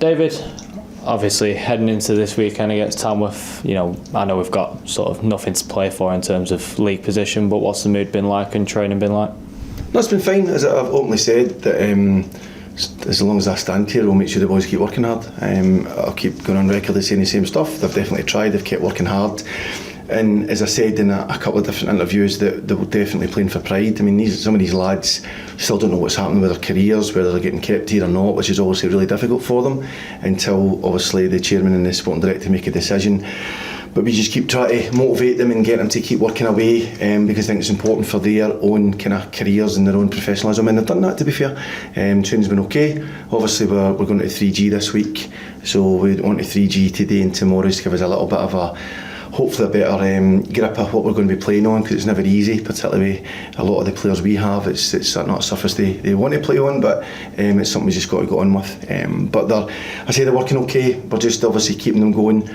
David, obviously heading into this weekend against Tamworth, I know we've got sort of nothing to play for in terms of league position, but what's the mood been like and training been like? No, it's been fine. As I've openly said, that as long as I stand here, we'll make sure the boys keep working hard. I'll keep going on record saying the same stuff. They've definitely tried, they've kept working hard. And as I said in a couple of different interviews, that they were definitely playing for pride. I mean, some of these lads still don't know what's happening with their careers, whether they're getting kept here or not, which is obviously really difficult for them until obviously the chairman and the sporting director make a decision. But we just keep trying to motivate them and get them to keep working away, because I think it's important for their own kind of careers and their own professionalism, and they've done that, to be fair. Training's been okay. Obviously we're going to 3G this week, so we want to 3G today and tomorrow to give us a little bit of hopefully a better grip of what we're going to be playing on, because it's never easy, particularly a lot of the players we have. It's not a surface they want to play on, but it's something we just got to go on with. But I say they're working okay. We're just obviously keeping them going.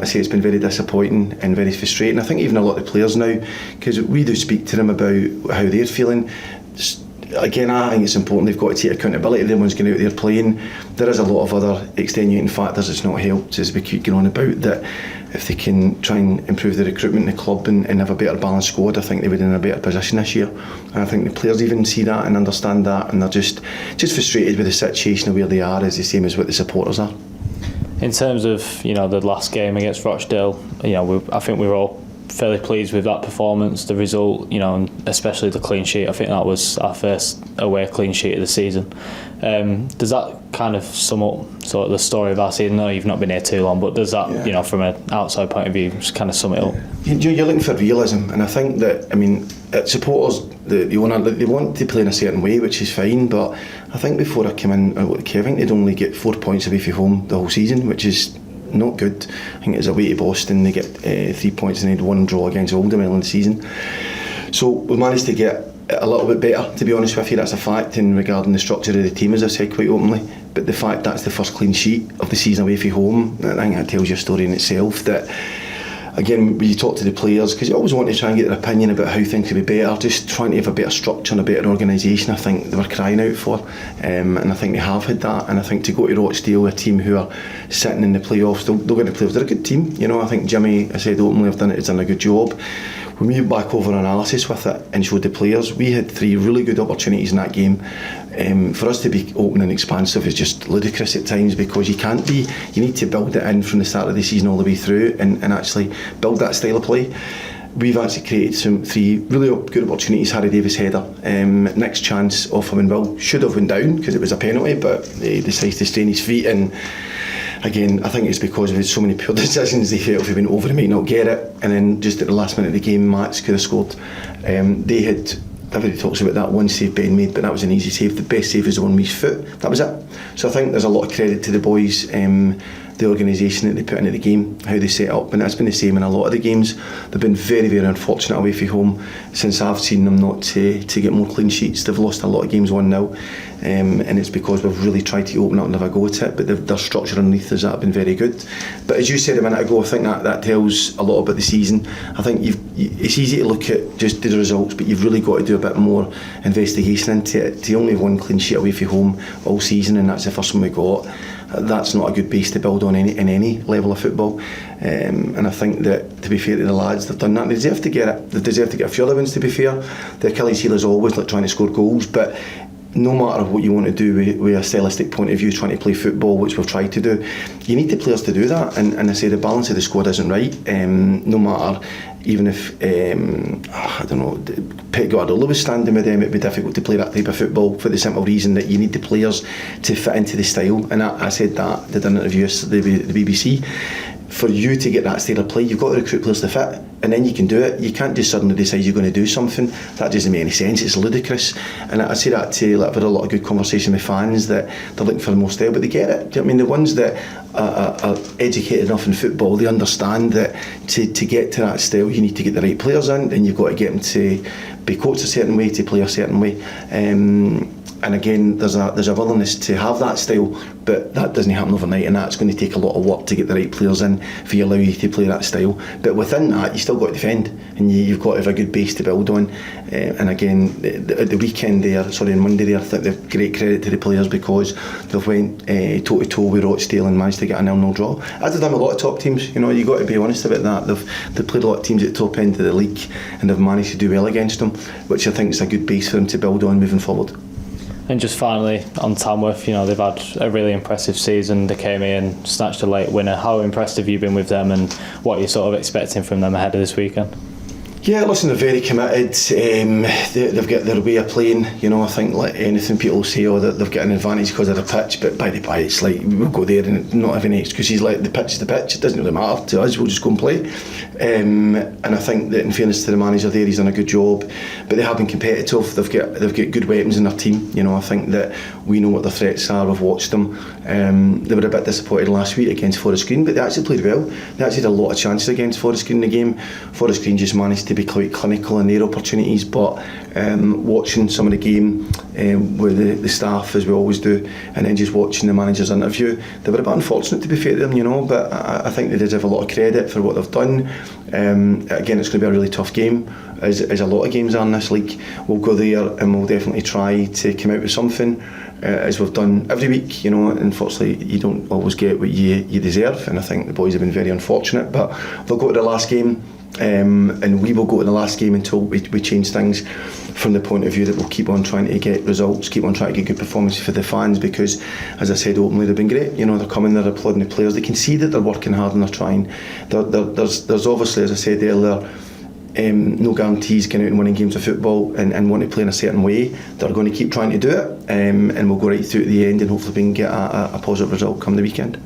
I say it's been very disappointing and very frustrating. I think even a lot of the players now, because we do speak to them about how they're feeling. Again, I think it's important they've got to take accountability. Everyone's going out there playing. There is a lot of other extenuating factors that's not helped, as we keep going on about, that if they can try and improve the recruitment in the club and have a better balanced squad, I think they would be in a better position this year. And I think the players even see that and understand that, and they're just frustrated with the situation of where they are, is the same as what the supporters are. In terms of the last game against Rochdale, I think we were all fairly pleased with that performance, the result, and especially the clean sheet. I think that was our first away clean sheet of the season. Does that kind of sum up sort of the story of our season? No, you've not been here too long, but does that, from an outside point of view, just kind of sum it up? You're looking for realism, and I think that, supporters, they want to play in a certain way, which is fine, but I think before I came in, I think they'd only get 4 points away from home the whole season, which is not good. I think it was away to Boston, they get 3 points and they had one draw against Oldham early in the season. So we managed to get a little bit better, to be honest with you. That's a fact, in regarding the structure of the team, as I've said quite openly. But the fact that's the first clean sheet of the season away from home, I think that tells you a story in itself. That, again, when you talk to the players, because you always want to try and get their opinion about how things could be better, just trying to have a better structure and a better organisation, I think they were crying out for, and I think they have had that. And I think to go to Rochdale, a team who are sitting in the playoffs, they'll get the playoffs. They're a good team, I think Jimmy, I said openly, has done a good job. When we went back over analysis with it and showed the players, we had 3 really good opportunities in that game. For us to be open and expansive is just ludicrous at times, because you can't be. You need to build it in from the start of the season all the way through and actually build that style of play. We've actually created 3 really good opportunities. Harry Davis header, next chance off him, and Will should have went down because it was a penalty, but he decides to strain his feet, and again, I think it's because of so many poor decisions. They felt if he went over, he might not get it, and then just at the last minute of the game, Mats could have scored. They had, everybody talks about that one save Ben made, but that was an easy save. The best save was the one with his foot. That was it. So I think there's a lot of credit to the boys, the organisation that they put into the game, how they set up, and that's been the same in a lot of the games. They've been very, very unfortunate away from home. Since I've seen them not to get more clean sheets, they've lost a lot of games 1-0, and it's because we've really tried to open up and have a go at it, but their structure underneath has been very good. But as you said a minute ago, I think that tells a lot about the season. I think it's easy to look at just the results, but you've really got to do a bit more investigation into it. To only have 1 clean sheet away from home all season, and that's the first one we got, that's not a good base to build on in any level of football. And I think that, to be fair to the lads, they've done that. They deserve to get it. They deserve to get a few other wins, to be fair. The Achilles heel is always trying to score goals, but no matter what you want to do with a stylistic point of view, trying to play football, which we've tried to do, you need the players to do that. And I say the balance of the squad isn't right. No matter, even if I don't know, Pep Guardiola was standing with them, it'd be difficult to play that type of football, for the simple reason that you need the players to fit into the style. And I said that, did an interview yesterday with the BBC. For you to get that style of play, you've got to recruit players to fit, and then you can do it. You can't just suddenly decide you're going to do something. That doesn't make any sense. It's ludicrous. And I say that to, I've had a lot of good conversation with fans that they're looking for the more style, but they get it. Do you know what I mean? The ones that are educated enough in football, they understand that to get to that style, you need to get the right players in, and you've got to get them to be coached a certain way, to play a certain way. and again, there's a willingness to have that style, but that doesn't happen overnight, and that's going to take a lot of work to get the right players in for you allow you to play that style. But within that, you still got to defend, and you've got to have a good base to build on. And again, at the weekend there, on Monday there, I think they've great credit to the players because they've went toe to toe with Rochdale and managed to get a 0-0 draw. As they've done a lot of top teams, you got to be honest about that. They've played a lot of teams at the top end of the league, and they've managed to do well against them, which I think is a good base for them to build on moving forward. And just finally on Tamworth, they've had a really impressive season. They came in, snatched a late winner. How impressed have you been with them, and what are you sort of expecting from them ahead of this weekend? Yeah, listen, they're very committed. They've got their way of playing. I think like anything, people say, that they've got an advantage because of the pitch, but by the by, it's like we'll go there and not have any excuses. Like the pitch is the pitch; it doesn't really matter to us. We'll just go and play. And I think that, in fairness to the manager there, he's done a good job. But they have been competitive. They've got good weapons in their team. I think that we know what their threats are. We've watched them. They were a bit disappointed last week against Forest Green, but they actually played well. They actually had a lot of chances against Forest Green in the game. Forest Green just managed to be quite clinical in their opportunities, but watching some of the game with the staff, as we always do, and then just watching the manager's interview, they were a bit unfortunate, to be fair to them, but I think they deserve a lot of credit for what they've done. Again, it's going to be a really tough game, as a lot of games are in this league. We'll go there and we'll definitely try to come out with something, as we've done every week. Unfortunately you don't always get what you deserve, and I think the boys have been very unfortunate, but they'll go to the last game. And we will go to the last game until we change things from the point of view that we'll keep on trying to get results, keep on trying to get good performances for the fans, because, as I said openly, they've been great. They're coming, they're applauding the players. They can see that they're working hard and they're trying. There's obviously, as I said earlier, no guarantees going out and winning games of football and want to play in a certain way. They're going to keep trying to do it, and we'll go right through to the end, and hopefully we can get a positive result come the weekend.